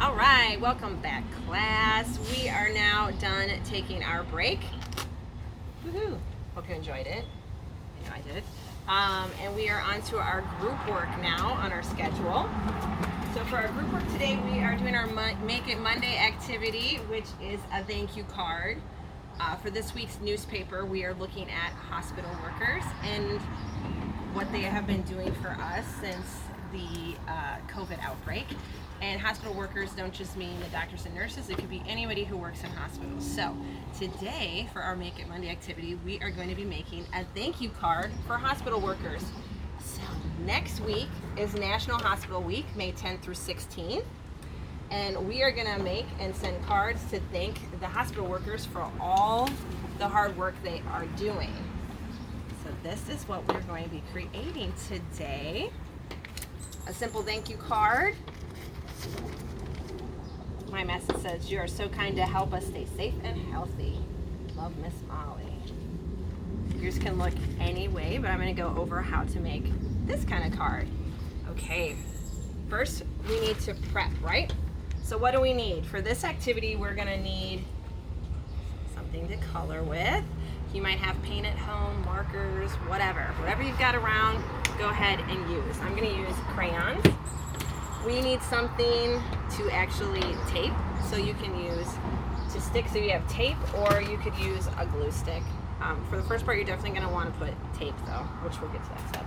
All right, welcome back, class. We are now done taking our break. Woohoo! Hope you enjoyed it. I know I did. And we are on to our group work now on our schedule. So for our group work today, we are doing our Make It Monday activity, which is a thank you card. For this week's newspaper, we are looking at hospital workers and what they have been doing for us since the COVID outbreak. And hospital workers don't just mean the doctors and nurses, it could be anybody who works in hospitals. So today, for our Make It Monday activity, we are going to be making a thank you card for hospital workers. So next week is National Hospital Week, May 10th through 16th. And we are gonna make and send cards to thank the hospital workers for all the hard work they are doing. So this is what we're going to be creating today. A simple thank you card. My message says, "You are so kind to help us stay safe and healthy. Love, Miss Molly." Yours can look any way, but I'm going to go over how to make this kind of card. Okay, first we need to prep, right? So what do we need? For this activity, we're going to need something to color with. You might have paint at home, markers, whatever you've got around, go ahead and use. I'm going to use crayons. We need something to actually tape, so you can use to stick, so you have tape, or you could use a glue stick. For the first part, you're definitely going to want to put tape though, which we'll get to that step.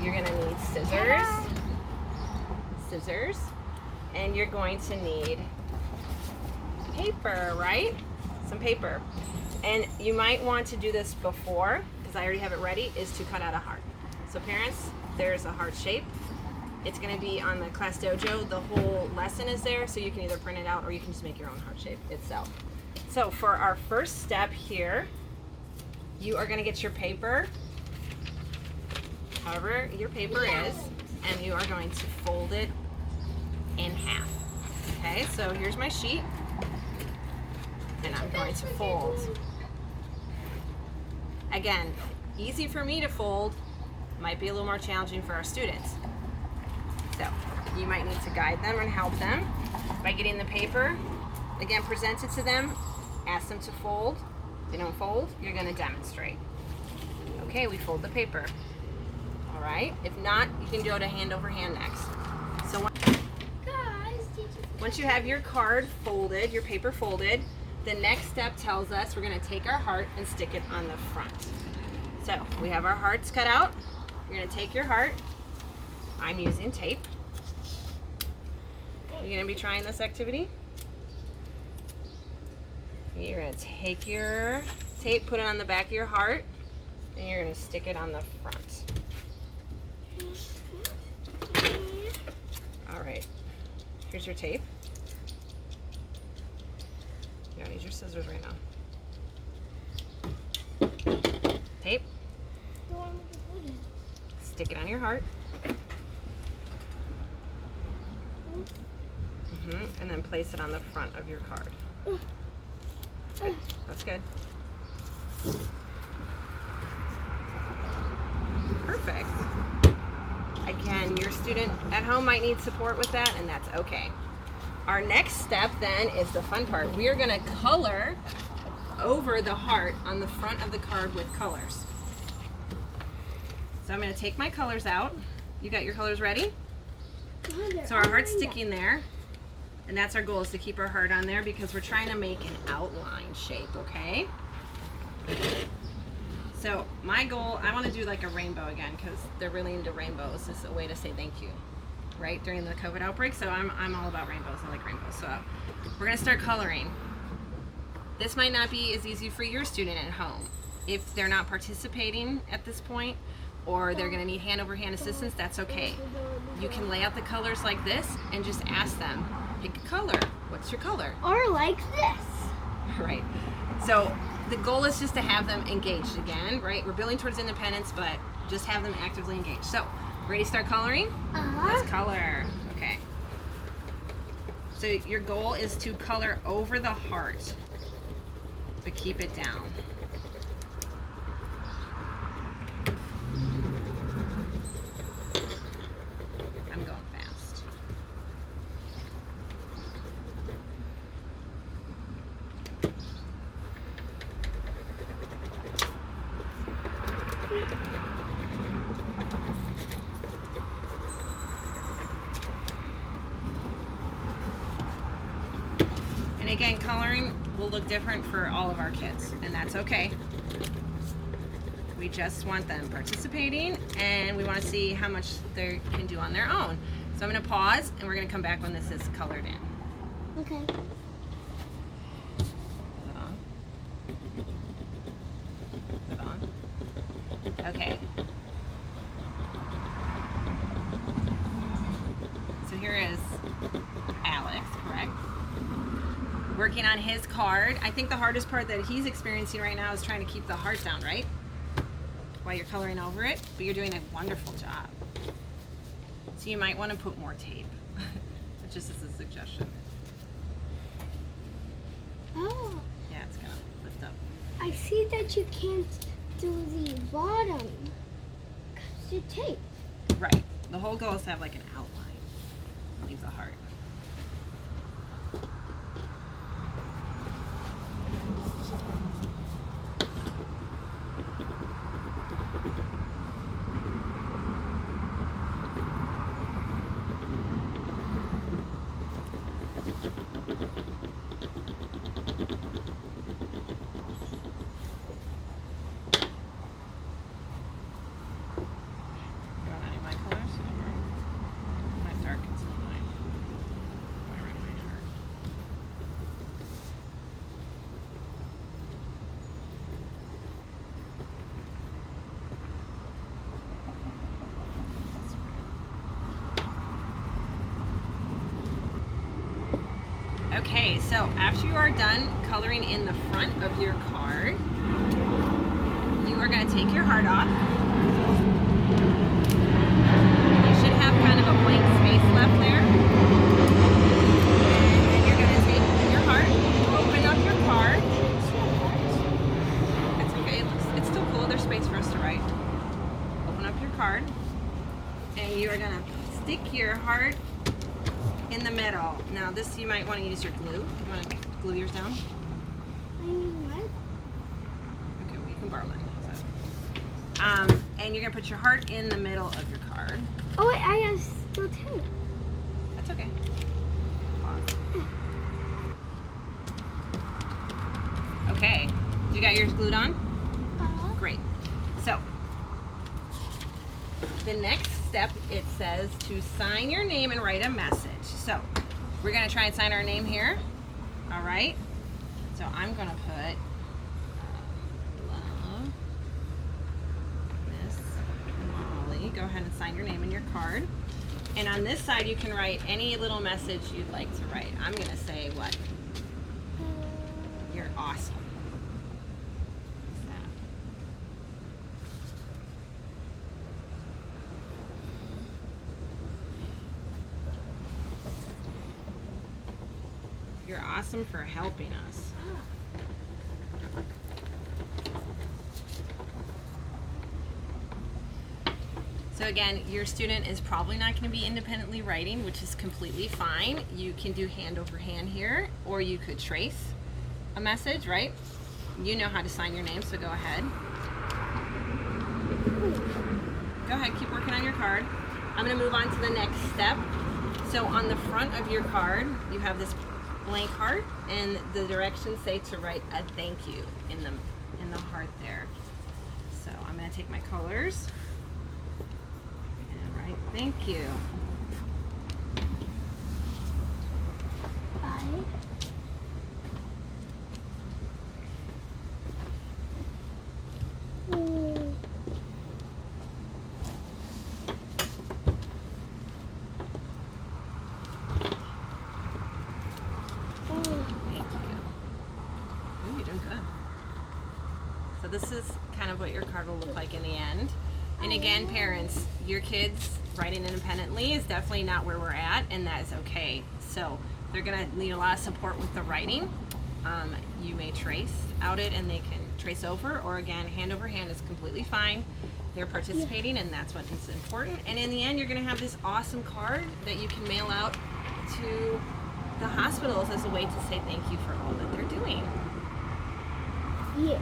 You're going to need scissors, and you're going to need paper, right? Some paper. And you might want to do this before, because I already have it ready, is to cut out a heart. So parents, there's a heart shape. It's going to be on the class dojo. The whole lesson is there, so you can either print it out or you can just make your own heart shape itself. So for our first step here, you are going to get your paper, however your paper is, and you are going to fold it in half. Okay, so here's my sheet, and I'm going to fold. Again, easy for me to fold, might be a little more challenging for our students. So you might need to guide them and help them by getting the paper. Again, present it to them, ask them to fold. If they don't fold, you're going to demonstrate. Okay, we fold the paper. All right, if not, you can go to hand over hand next. So once you have your card folded, your paper folded, the next step tells us we're going to take our heart and stick it on the front. So we have our hearts cut out. You're going to take your heart. I'm using tape. You're going to be trying this activity. You're going to take your tape, put it on the back of your heart, and you're going to stick it on the front. All right. Here's your tape. You don't need your scissors right now. Tape. Stick it on your heart. And then place it on the front of your card. Good. That's good. Perfect. Again, your student at home might need support with that, and that's okay. Our next step then is the fun part. We are going to color over the heart on the front of the card with colors. So I'm going to take my colors out. You got your colors ready? So our heart's sticking there, and that's our goal, is to keep our heart on there because we're trying to make an outline shape, okay? So my goal, I want to do like a rainbow again because they're really into rainbows. It's a way to say thank you, right, during the COVID outbreak. So I'm all about rainbows. I like rainbows. So we're going to start coloring. This might not be as easy for your student at home. If they're not participating at this point, or they're going to need hand over hand assistance, that's okay. You can lay out the colors like this and just ask them, pick a color. What's your color? Or like this. Right. So the goal is just to have them engaged again, right? We're building towards independence, but just have them actively engaged. So, ready to start coloring? Let's color. Okay. So your goal is to color over the heart, but keep it down. I'm going fast. And again, coloring will look different for all of our kids, and that's okay. We just want them participating, and we want to see how much they can do on their own. So I'm going to pause, and we're going to come back when this is colored in. Okay. Put it on. Put it on. Okay. So here is Alex, correct? Working on his card. I think the hardest part that he's experiencing right now is trying to keep the heart down, right? While you're coloring over it, but you're doing a wonderful job. So you might want to put more tape. Just as a suggestion. Oh. Yeah, it's gonna lift up. I see that you can't do the bottom because you tape. Right. The whole goal is to have like an outline. Leave the heart. Okay, so after you are done coloring in the front of your card, you are going to take your heart off. You should have kind of a blank space left there. And then you're going to take your heart, open up your card. That's okay, it's still cool. There's space for us to write. Open up your card, and you are going to stick your heart in the middle. Now this, you might want to use your glue. You want to glue yours down? I need what? Okay, well you can borrow mine. And you're going to put your heart in the middle of your card. Oh wait, I have still tape. That's okay. Pause. Okay, you got yours glued on? Great. So, the next step, it says to sign your name and write a message. So we're going to try and sign our name here. All right. So I'm going to put love, Miss Molly. Go ahead and sign your name in your card. And on this side, you can write any little message you'd like to write. I'm going to say what? You're awesome. You're awesome for helping us. So again, your student is probably not going to be independently writing, which is completely fine. You can do hand over hand here, or you could trace a message, right? You know how to sign your name, so go ahead. Go ahead, keep working on your card. I'm going to move on to the next step. So on the front of your card, you have this blank heart, and the directions say to write a thank you in the heart there. So I'm going to take my colors and write thank you. Bye. So this is kind of what your card will look like in the end. And again, parents, your kids writing independently is definitely not where we're at, and that is okay. So they're gonna need a lot of support with the writing. You may trace out it and they can trace over, or again, hand over hand is completely fine. They're participating, and that's what is important. And in the end, you're gonna have this awesome card that you can mail out to the hospitals as a way to say thank you for all that they're doing. Yeah.